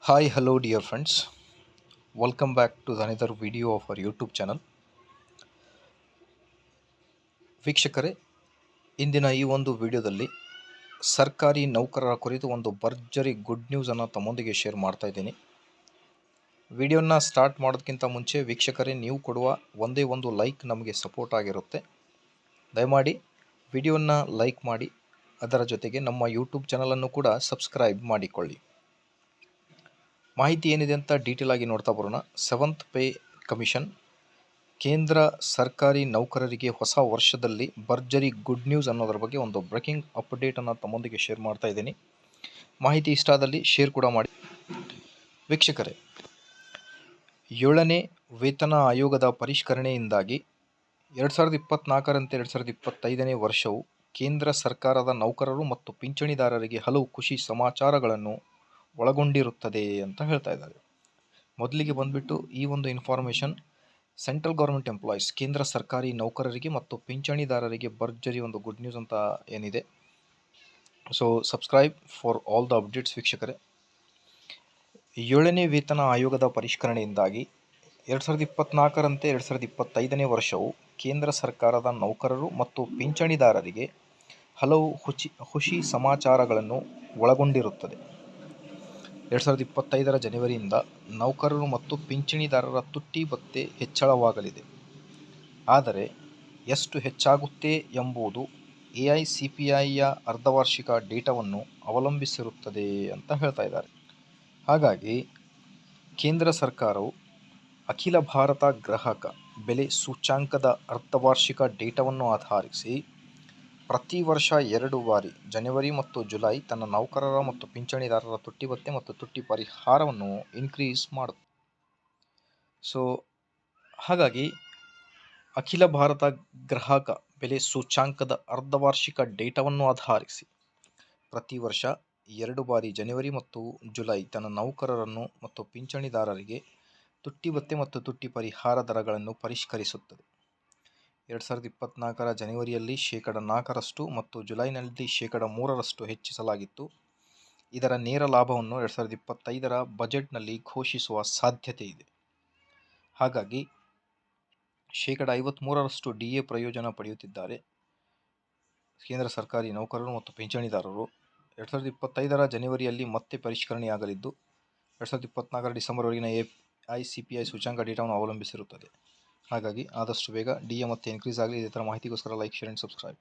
Hi, hello, dear friends. Welcome back to another video of our YouTube channel. ವೀಕ್ಷಕರೇ, ಇಂದಿನ ಈ ಒಂದು ವಿಡಿಯೋದಲ್ಲಿ ಸರ್ಕಾರಿ ನೌಕರರ ಕುರಿತು ಒಂದು ಭರ್ಜರಿ ಗುಡ್ ನ್ಯೂಸನ್ನು ತಮ್ಮೊಂದಿಗೆ ಶೇರ್ ಮಾಡ್ತಾ ಇದ್ದೀನಿ. ವಿಡಿಯೋನ ಸ್ಟಾರ್ಟ್ ಮಾಡೋದಕ್ಕಿಂತ ಮುಂಚೆ ವೀಕ್ಷಕರೇ, ನೀವು ಕೊಡುವ ಒಂದೇ ಒಂದು ಲೈಕ್ ನಮಗೆ ಸಪೋರ್ಟ್ ಆಗಿರುತ್ತೆ. ದಯಮಾಡಿ ವಿಡಿಯೋನ ಲೈಕ್ ಮಾಡಿ, ಅದರ ಜೊತೆಗೆ ನಮ್ಮ ಯೂಟ್ಯೂಬ್ ಚಾನಲನ್ನು ಕೂಡ ಸಬ್ಸ್ಕ್ರೈಬ್ ಮಾಡಿಕೊಳ್ಳಿ. ಮಾಹಿತಿ ಏನಿದೆ ಅಂತ ಡೀಟೇಲ್ ಆಗಿ ನೋಡ್ತಾ ಬರೋಣ. 7th ಪೇ ಕಮಿಷನ್, ಕೇಂದ್ರ ಸರ್ಕಾರಿ ನೌಕರರಿಗೆ ಹೊಸ ವರ್ಷದಲ್ಲಿ ಭರ್ಜರಿ ಗುಡ್ ನ್ಯೂಸ್ ಅನ್ನೋದ್ರ ಬಗ್ಗೆ ಒಂದು ಬ್ರೇಕಿಂಗ್ ಅಪ್ಡೇಟನ್ನು ತಮ್ಮೊಂದಿಗೆ ಶೇರ್ ಮಾಡ್ತಾ ಇದ್ದೀನಿ. ಮಾಹಿತಿ ಇಷ್ಟ ಆದಲ್ಲಿ ಶೇರ್ ಕೂಡ ಮಾಡಿ. ವೀಕ್ಷಕರೇ, 7ನೇ ವೇತನ ಆಯೋಗದ ಪರಿಷ್ಕರಣೆಯಿಂದಾಗಿ 2024ರಂತೆ 2025ನೇ ವರ್ಷವು ಕೇಂದ್ರ ಸರ್ಕಾರದ ನೌಕರರು ಮತ್ತು ಪಿಂಚಣಿದಾರರಿಗೆ ಹಲವು ಖುಷಿ ಸಮಾಚಾರಗಳನ್ನು ಒಳಗೊಂಡಿರುತ್ತದೆ ಅಂತ ಹೇಳ್ತಾ ಇದ್ದಾರೆ. ಮೊದಲಿಗೆ ಬಂದ್ಬಿಟ್ಟು ಈ ಒಂದು ಇನ್ಫಾರ್ಮೇಷನ್ ಸೆಂಟ್ರಲ್ ಗೌರ್ಮೆಂಟ್ ಎಂಪ್ಲಾಯೀಸ್, ಕೇಂದ್ರ ಸರ್ಕಾರಿ ನೌಕರರಿಗೆ ಮತ್ತು ಪಿಂಚಣಿದಾರರಿಗೆ ಭರ್ಜರಿ ಒಂದು ಗುಡ್ ನ್ಯೂಸ್ ಅಂತ ಏನಿದೆ. So subscribe for all the updates. ವೀಕ್ಷಕರೇ, 7ನೇ ವೇತನ ಆಯೋಗದ ಪರಿಷ್ಕರಣೆಯಿಂದಾಗಿ 2024ರಂತೆ 2025ನೇ ವರ್ಷವು ಕೇಂದ್ರ ಸರ್ಕಾರದ ನೌಕರರು ಮತ್ತು ಪಿಂಚಣಿದಾರರಿಗೆ ಹಲವು ಖುಷಿ ಸಮಾಚಾರಗಳನ್ನು ಒಳಗೊಂಡಿರುತ್ತದೆ. 2025ರ ಜನವರಿಯಿಂದ ನೌಕರರು ಮತ್ತು ಪಿಂಚಣಿದಾರರ ತುಟ್ಟಿ ಭತ್ಯೆ ಹೆಚ್ಚಳವಾಗಲಿದೆ. ಆದರೆ ಎಷ್ಟು ಹೆಚ್ಚಾಗುತ್ತೆ ಎಂಬುದು AICPIಯ ಅರ್ಧವಾರ್ಷಿಕ ಡೇಟಾವನ್ನು ಅವಲಂಬಿಸಿರುತ್ತದೆ ಅಂತ ಹೇಳ್ತಾ ಇದ್ದಾರೆ. ಹಾಗಾಗಿ ಕೇಂದ್ರ ಸರ್ಕಾರವು ಅಖಿಲ ಭಾರತ ಗ್ರಾಹಕ ಬೆಲೆ ಸೂಚ್ಯಂಕದ ಅರ್ಧವಾರ್ಷಿಕ ಡೇಟಾವನ್ನು ಆಧರಿಸಿ ಪ್ರತಿ ವರ್ಷ 2 ಬಾರಿ ಜನವರಿ ಮತ್ತು ಜುಲೈ ತನ್ನ ನೌಕರರ ಮತ್ತು ಪಿಂಚಣಿದಾರರ ತುಟ್ಟಿ ಭತ್ಯೆ ಮತ್ತು ತುಟ್ಟಿ ಪರಿಹಾರವನ್ನು ಇನ್ಕ್ರೀಸ್ ಮಾಡುತ್ತೆ. ಸೊ ಹಾಗಾಗಿ ಅಖಿಲ ಭಾರತ ಗ್ರಾಹಕ ಬೆಲೆ ಸೂಚ್ಯಂಕದ ಅರ್ಧವಾರ್ಷಿಕ ಡೇಟಾವನ್ನು ಆಧರಿಸಿ ಪ್ರತಿ ವರ್ಷ 2 ಬಾರಿ ಜನವರಿ ಮತ್ತು ಜುಲೈ ತನ್ನ ನೌಕರರನ್ನು ಮತ್ತು ಪಿಂಚಣಿದಾರರಿಗೆ ತುಟ್ಟಿ ಭತ್ಯೆ ಮತ್ತು ತುಟ್ಟಿ ಪರಿಹಾರ ದರಗಳನ್ನು ಪರಿಷ್ಕರಿಸುತ್ತದೆ. 2024ರ ಜನವರಿಯಲ್ಲಿ 4% ಮತ್ತು ಜುಲೈನಲ್ಲಿ 3% ಹೆಚ್ಚಿಸಲಾಗಿತ್ತು. ಇದರ ನೇರ ಲಾಭವನ್ನು 2025ರ ಬಜೆಟ್ನಲ್ಲಿ ಘೋಷಿಸುವ ಸಾಧ್ಯತೆ ಇದೆ. ಹಾಗಾಗಿ 53% DA ಪ್ರಯೋಜನ ಪಡೆಯುತ್ತಿದ್ದಾರೆ ಕೇಂದ್ರ ಸರ್ಕಾರಿ ನೌಕರರು ಮತ್ತು ಪಿಂಚಣಿದಾರರು. 2025ರ ಜನವರಿಯಲ್ಲಿ ಮತ್ತೆ ಪರಿಷ್ಕರಣೆಯಾಗಲಿದ್ದು 2024ರ ಡಿಸೆಂಬರ್ವರೆಗಿನ AICPI ಸೂಚ್ಯಂಕ ಡೇಟಾವನ್ನು ಅವಲಂಬಿಸಿರುತ್ತದೆ. ಹಾಗಾಗಿ ಆದಷ್ಟು ಬೇಗ DA ಮತ್ತೆ ಇನ್ಕ್ರೀಸ್ ಆಗಲಿ. ಇದೇ ಥರ ಮಾಹಿತಿಗೋಸ್ಕರ ಲೈಕ್, ಶೇರ್ ಆ್ಯಂಡ್ ಸಬ್ಸ್ಕ್ರೈಬ್.